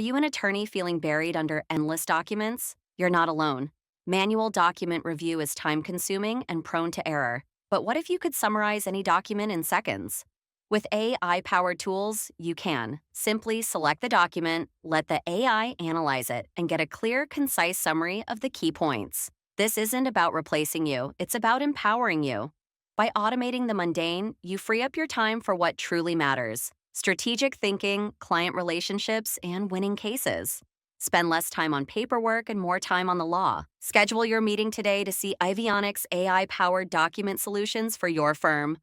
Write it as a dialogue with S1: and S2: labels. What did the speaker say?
S1: you an attorney feeling buried under endless documents? You're not alone. Manual document review is time consuming and prone to error. But what if you could summarize any document in seconds? With AI powered tools, you can. Simply select the document, let the AI analyze it, and get a clear, concise summary of the key points. This isn't about replacing you, it's about empowering you. By automating the mundane, you free up your time for what truly matters: strategic thinking, client relationships, and winning cases. Spend less time on paperwork and more time on the law. Schedule your meeting today to see IVIONICS AI-powered document solutions for your firm.